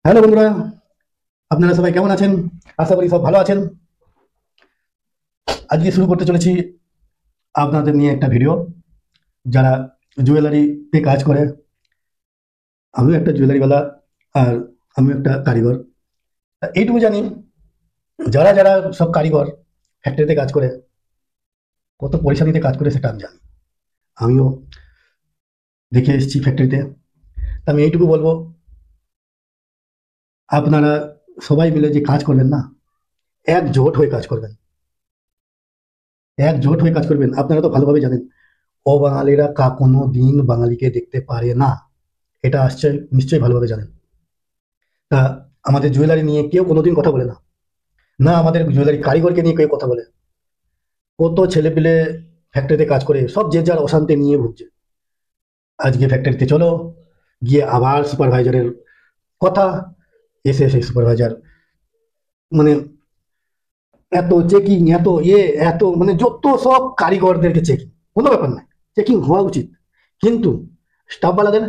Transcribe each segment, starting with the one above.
Hello বন্ধুরা, আপনারা সবাই কেমন আছেন? আশা করি সব ভালো আছেন। আজকে শুরু করতে চলেছি আপনাদের নিয়ে একটা ভিডিও। যারা জুয়েলারিতে কাজ করে, আমিও একটা জুয়েলারিওয়ালা, আর আমিও একটা কারিগর। এইটুকু জানি, যারা যারা সব কারিগর ফ্যাক্টরিতে কাজ করে কত পরিশ্রমীতে কাজ করে সেটা আমি জানি। আমিও দেখে এসেছি ফ্যাক্টরিতে। তা আমি এইটুকু বলবো, আপনারা সবাই মিলে যে কাজ করবেন না, একজোট হয়ে কাজ করবেন। একজোট হয়ে কাজ করবেন। আপনারা তো ভালোভাবে জানেন, অবাঙালিরা কোনো দিন বাঙালিকে দেখতে পারে না। এটা আসছে, নিশ্চয়ই ভালোভাবে জানেন। তা আমাদের জুয়েলারি নিয়ে কেউ কোনোদিন কথা বলে না, না আমাদের জুয়েলারি কারিগরকে নিয়ে কেউ কথা বলে। কত ছেলে পেলে ফ্যাক্টরিতে কাজ করে সব যে যার অশান্তি নিয়ে ভুগছে। আজকে ফ্যাক্টরিতে চলো, গিয়ে আবার সুপারভাইজারের কথা, এসে এসে সুপারভাইজার মানে এত চেকিং, এত এত মানে যত সব কারিগরদেরকে চেকিং। কোনো ব্যাপার নয়, চেকিং হওয়া উচিত, কিন্তু স্টাফওয়ালাদের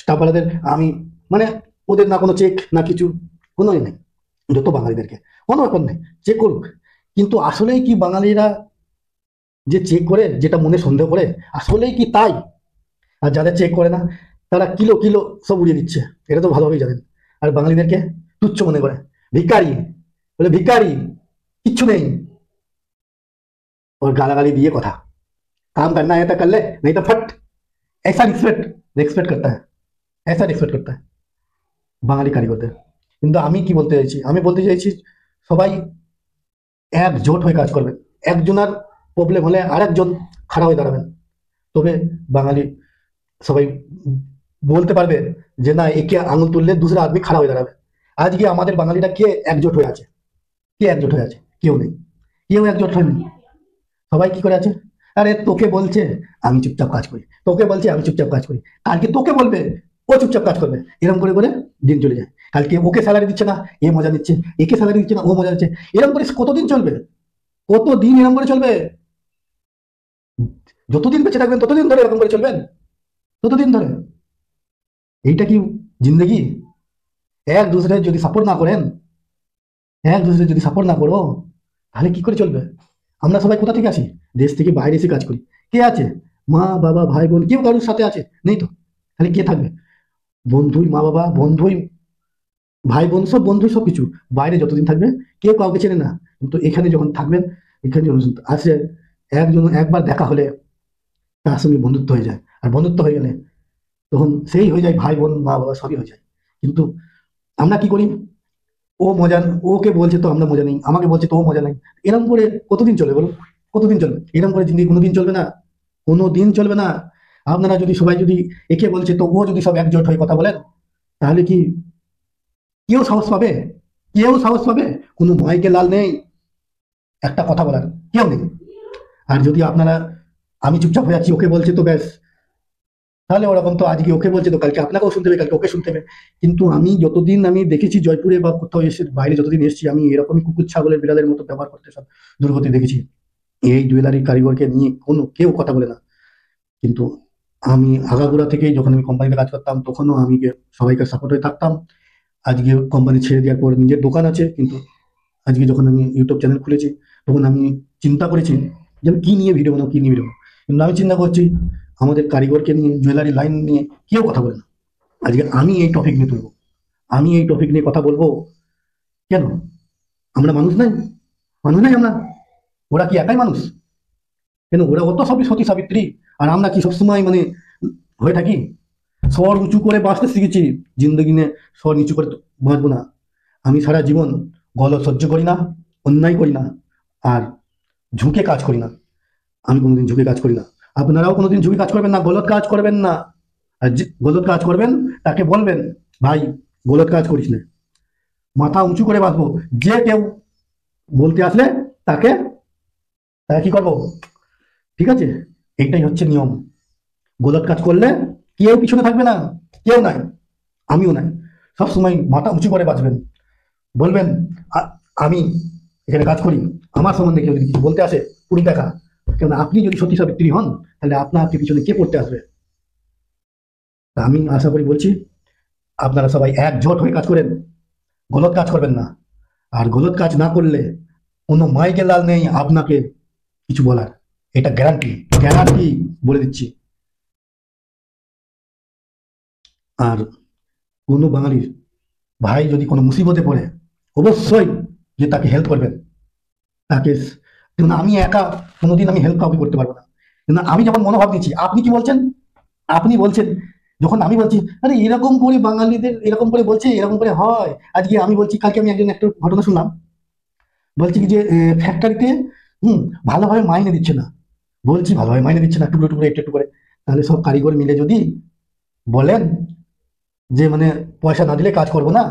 স্টাফওয়ালাদের আমি মানে ওদের না কোনো চেক না কিছু, কোনো নেই। যত বাঙালিদেরকে কোনো ব্যাপার নেই, চেক করুক। কিন্তু আসলেই কি বাঙালিরা যে চেক করে, যেটা মনে সন্দেহ করে, আসলেই কি তাই? আর যাদের চেক করে না, তারা কিলো কিলো সব উড়িয়ে দিচ্ছে, এটা তো ভালোভাবেই জানেন। আর বাঙালিদেরকে তুচ্ছ মনে করে, ভিখারি বলে, ভিখারি কিচ্ছু নেই। और गालागाली दिए কথা, काम करना है तो कर ले, नहीं तो फट। ऐसा रिस्पेक्ट रिस्पेक्ट करता है, ऐसा रिस्पेक्ट करता है বাঙালি কারিগরদের। কিন্তু আমি কি বলতে চাইছি, আমি বলতে চাইছি সবাই একজোট হয়ে কাজ করবেন। একজনের প্রবলেম হলে আরেকজন খাড়া হয়ে দাঁড়াবেন, তবে বাঙালি সবাই বলতে পারবে যে না, একে আঙুল তুললে दूसरा আদমি খাড়া হয়ে দাঁড়াবে। আজকে আমাদের বাঙালিরা কে একজোট হয়ে আছে? কে একজোট হয়ে আছে? কেউ নেই, কেউ একজোট হয়নি। সবাই কি করে আছে? আরে তোকে বলছে আমি চুপচাপ কাজ করি, তোকে বলছে আমি চুপচাপ কাজ করি, কালকে তোকে বলবে ও চুপচাপ কাজ করবে। এরকম করে করে দিন চলে যায়। কালকে ওকে স্যালারি দিচ্ছে না, এ মজা নিচ্ছে, একে স্যালারি দিচ্ছে না, ও মজা নিচ্ছে। এরকম করে কতদিন চলবে? কতদিন এরকম করে চলবে? যতদিন বেঁচে থাকবেন ততদিন ধরে এরকম করে চলবেন, ততদিন ধরে। এইটা কি জিন্দগি? এক दूसरे যদি সাপোর্ট না করেন, এক दूसरे যদি সাপোর্ট না করো, তাহলে কি করে চলবে? আমরা সবাই কোথা থেকে আসি? দেশ থেকে বাইরে এসে কাজ করি। কে আছে? মা বাবা ভাই বোন কেউ কারোর সাথে আছে? নেই তো। তাহলে কে থাকবে? বন্ধুই মা বাবা, বন্ধুই ভাই বোন, সব বন্ধুই সবকিছু। বাইরে যতদিন থাকবে কেউ কাউকে চেনে না, কিন্তু এখানে যখন থাকবেন, এখানে যখন আসে, একজন একবার দেখা হলে তার সঙ্গে বন্ধুত্ব হয়ে যায়। আর বন্ধুত্ব হয়ে গেলে তখন সেই হয়ে যায় ভাই বোন, মা বাবা সবই হয়ে যায়। কিন্তু আমরা কি করি? ও মজা, ওকে বলছে তো আমরা মজা নেই, আমাকে বলছে তো ও মজা নেই। এরকম করে কতদিন চলবে বলুন? কতদিন চলবে এরকম করে জিন্দগি? কোনোদিন চলবে না, কোনোদিন চলবে না। আপনারা যদি সবাই যদি একে বলছে তো ও যদি সব একজোট হয়ে কথা বলেন, তাহলে কি কেউ সাহস পাবে? কেউ সাহস পাবে? কোনো ভয়কে লাল নেই একটা কথা বলার, কেউ নেই। আর যদি আপনারা আমি চুপচাপ হয়ে যাচ্ছি, ওকে বলছে তো ব্যাস, তাহলে ওরকম তো আজকে ওকে বলছে তো কালকে আপনাকেও শুনতে হবে, কালকে ওকে শুনতে হবে। কিন্তু আমি যতদিন আমি দেখেছি জয়পুরে বা কোথাও এসে বাইরে যতদিন এসেছি, আমি এরকমই কুকুর ছাগলের বিড়ালের মতো ব্যবহার করতে সব দুর্গতি দেখেছি। এই জুয়েলারি কারিগরকে নিয়ে কোনো কেউ কথা বলে না। কিন্তু আমি আগাগোড়া থেকেই যখন আমি কোম্পানিতে কাজ করতাম, তখনও আমি সবাইকে সাপোর্ট হয়ে থাকতাম। আজকে কোম্পানি ছেড়ে দেওয়ার পর নিজের দোকান আছে, কিন্তু আজকে যখন আমি ইউটিউব চ্যানেল খুলেছি, তখন আমি চিন্তা করেছি যে আমি কি নিয়ে ভিডিও বানাবো, কি নিয়ে ভিডিও বানাবো। কিন্তু আমি চিন্তা করছি আমাদের কারিগরকে নিয়ে, জুয়েলারি লাইন নিয়ে কেউ কথা বলে না। আজকে আমি এই টপিক নিয়ে তুলবো, আমি এই টপিক নিয়ে কথা বলবো। কেন? আমরা মানুষ নাই? মানুষ নাই আমরা? ওরা কি একাই মানুষ? কেন ওরা অত সবই সতী সাবিত্রী, আর আমরা কি সবসময় মানে হয়ে থাকি? স্বর উঁচু করে বাঁচতে শিখেছি, জিন্দগি নিয়ে স্বর নিচু করে তো বাঁচবো না। আমি সারা জীবন গলত সহ্য করি না, অন্যায় করি না, আর ঝুঁকে কাজ করি না। আমি কোনোদিন ঝুঁকে কাজ করি না। আপনারাও কোনোদিন ঝুঁকে কাজ করবেন না, গলত কাজ করবেন না। আর যে গলত কাজ করবেন তাকে বলবেন ভাই গলত কাজ করিস না, মাথা উঁচু করে বাঁচবো। যে কেউ বলতে আসলে তাকে তাকে কি করবো? ঠিক আছে, এইটাই হচ্ছে নিয়ম। গলত কাজ করলে কেউ পিছনে থাকবে না, কেউ নাই, আমিও নাই। সবসময় মাথা উঁচু করে বাঁচবেন। বলবেন আমি এখানে কাজ করি, আমার সম্বন্ধে কেউ যদি কিছু বলতে আসে পুরো দেখা। কেন আপনি যদি সত্যি সাবিত্রী হন, তাহলে আপনি পিছনে কে পড়তে আসবে? তা আমি আশা করি বলছি, আপনারা সবাই একজোট হয়ে কাজ করেন, গলত কাজ করবেন না। আর গলত কাজ না করলে কোনো মাইকেল লাল নেই আপনাকে কিছু বলার। এটা গ্যারান্টি, গ্যারান্টি বলে দিচ্ছি। আর কোনো বাঙালির ভাই যদি কোনো মুসিবতে পড়ে, অবশ্যই যে তাকে হেল্প করবেন। তাকে, কিন্তু আমি একা কোনোদিন আমি হেল্প কাউকে করতে পারবো না। কিন্তু আমি যেমন মনোভাব দিচ্ছি, আপনি কি বলছেন? আপনি বলছেন, যখন আমি বলছি আরে এরকম করে বাঙালিদের এরকম করে বলছে, এরকম করে হয়। আজকে আমি বলছি, কালকে আমি একজন একটা ঘটনা শুনলাম, বলছি কি যে ফ্যাক্টরিতে ভালোভাবে মাইনে দিচ্ছে না। বলছি ভালোভাবে মাইনে দিচ্ছে না, টুকরো টুকরো একটু একটু করে। তাহলে সব কারিগর মিলে যদি বলেন যে মানে পয়সা না দিলে কাজ করবো না,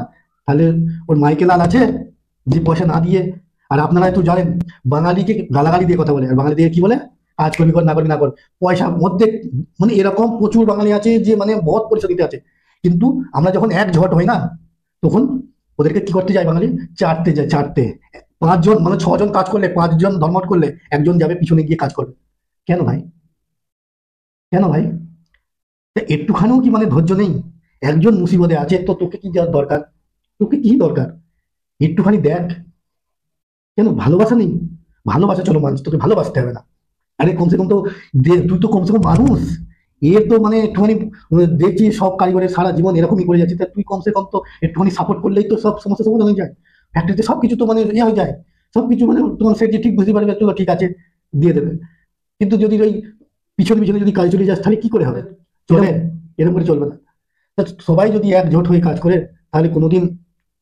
তাহলে ওর মাইকেল লাল আছে যে পয়সা না দিয়ে। আর আপনারা তো জানেন, বাঙালিকে গালাগালি দিয়ে কথা বলে, আর বাঙালি দিয়ে কি বলে, কাজ করবি কর, না করবি না কর। পয়সার মধ্যে মানে এরকম প্রচুর বাঙালি আছে যে মানে বহুত পরিচয় দিতে আছে। কিন্তু আমরা যখন একজোট হই না, তখন ওদেরকে কি করতে যায় বাঙালি, চাটতে যায়, চাটতে। পাঁচজন মানে ছজন কাজ করলে, পাঁচজন ধর্মঘট করলে একজন যাবে পিছনে গিয়ে কাজ করবে। কেন ভাই? কেন ভাই? তা একটুখানিও কি মানে ধৈর্য নেই? একজন মুসিবতে আছে তো তোকে কি দেওয়ার দরকার? তোকে কি দরকার? একটুখানি দেখ। কেন ভালোবাসা নেই? ভালোবাসা, চলো মানুষ, তোকে ভালোবাসতে হবে না। আরে কমসে কম তো তুই তো কমসে কম মানুষ। এর তো মানে একটুখানি দেখছি সব কারিগরের সারা জীবন এরকমই করে যাচ্ছে, তা তুই কমসে কম তো একটুখানি সাপোর্ট করলেই তো সব সমস্যা সমাধান হয়ে যায়। ফ্যাক্টরিতে সবকিছু তো মানে ইয়ে হয়ে যায়। সবকিছু মানে তোমার সে যে ঠিক বুঝতে পারবে, চলো ঠিক আছে, দিয়ে দেবে। কিন্তু যদি ওই পিছনে পিছনে যদি কাজ চলে যাস, তাহলে কি করে হবে? চলে? এরকম করে চলবে না। তা সবাই যদি একজোট হয়ে কাজ করে, তাহলে কোনোদিন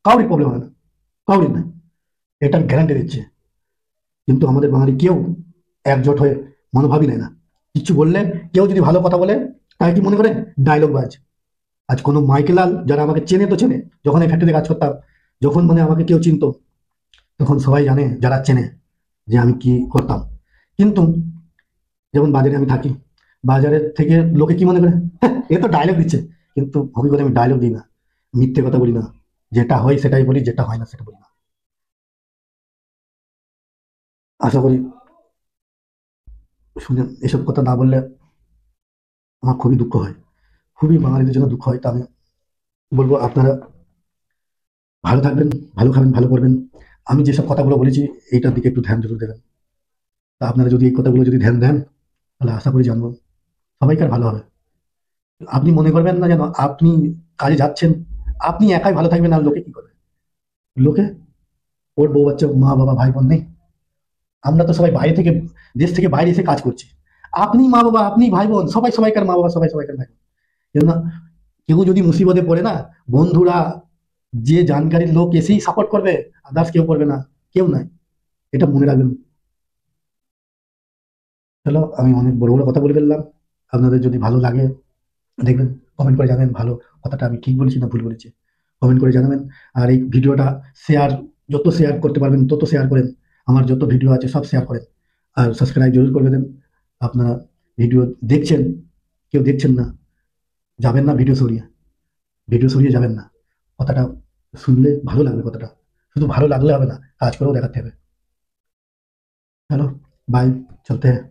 কাউরই প্রবলেম হবে না, কাউরই না, এটার গ্যারান্টি দিচ্ছে। কিন্তু আমাদের বাঙালি কেউ একজোট হয়ে মনোভাবই নেয় না। কিছু বললে, কেউ যদি ভালো কথা বলে, তাই কি মনে করে ডায়লগ বাজ। আজ কোনো মাইকেল লাল, যারা আমাকে চেনে তো চেনে, যখন এই ফ্যাক্টরিতে কাজ করতাম, যখন মানে আমাকে কেউ চিনতো, তখন সবাই জানে, যারা চেনে, যে আমি কি করতাম। কিন্তু যেমন বাজারে আমি থাকি, বাজারের থেকে লোকে কি মনে করে, "হ্যাঁ, এ তো ডায়লগ দিচ্ছে।" কিন্তু হকিকতে আমি ডায়লগ দিই না, মিথ্যে কথা বলি না। যেটা হয় সেটাই বলি, যেটা হয় না সেটা বলি না। আশা করি শুনে এসব কথা না বললে আমার খুবই দুঃখ হয়, খুবই বাঙালিদের জন্য দুঃখ হয়। তা আমি বলবো, আপনারা ভালো থাকবেন, ভালো খাবেন, ভালো করবেন। আমি যেসব কথাগুলো বলেছি, এইটার দিকে একটু ধ্যান জরুর দেবেন। তা আপনারা যদি এই কথাগুলো যদি ধ্যান দেন, তাহলে আশা করি জানবো সবাইকার ভালো হবে। আপনি মনে করবেন না যেন আপনি কাজে যাচ্ছেন, আপনি একাই ভালো থাকবেন, আর লোকে কি করবে? লোকে, ওর বউ বাচ্চা, মা বাবা, ভাই বোন নেই? আমরা তো সবাই বাইরে থেকে, দেশ থেকে বাইরে এসে কাজ করছি। আপনি মা বাবা, আপনি ভাই বোন, সবাই সবাইকার মা বাবা, সবাই সবাইকার ভাই বোন। কেন না? কেউ যদি মুসিবতে পড়ে না, বন্ধুরা, যে জানকারীর লোক এসেই সাপোর্ট করবে, আদার্স কেউ করবে না, কেউ নাই। এটা মনে রাখবেন। চলো, আমি অনেক বড় বড় কথা বলে ফেললাম। আপনাদের যদি ভালো লাগে, দেখবেন, কমেন্ট করে জানাবেন ভালো কথাটা আমি ঠিক বলেছি না ভুল বলেছি। কমেন্ট করে জানাবেন। আর এই ভিডিওটা শেয়ার, যত শেয়ার করতে পারবেন তত শেয়ার করেন। আমার যত ভিডিও আছে সব শেয়ার করেন। আর সাবস্ক্রাইব জরুর করে দেন। আপনারা ভিডিও দেখছেন, কেউ দেখছেন না, যাবেন না ভিডিও সরিয়ে, ভিডিও সরিয়ে যাবেন না। কথাটা শুনলে ভালো লাগবে, কথাটা শুধু ভালো লাগলে হবে না, কাজ করেও দেখাতে হবে। চলো, বাই, চলতে हैं।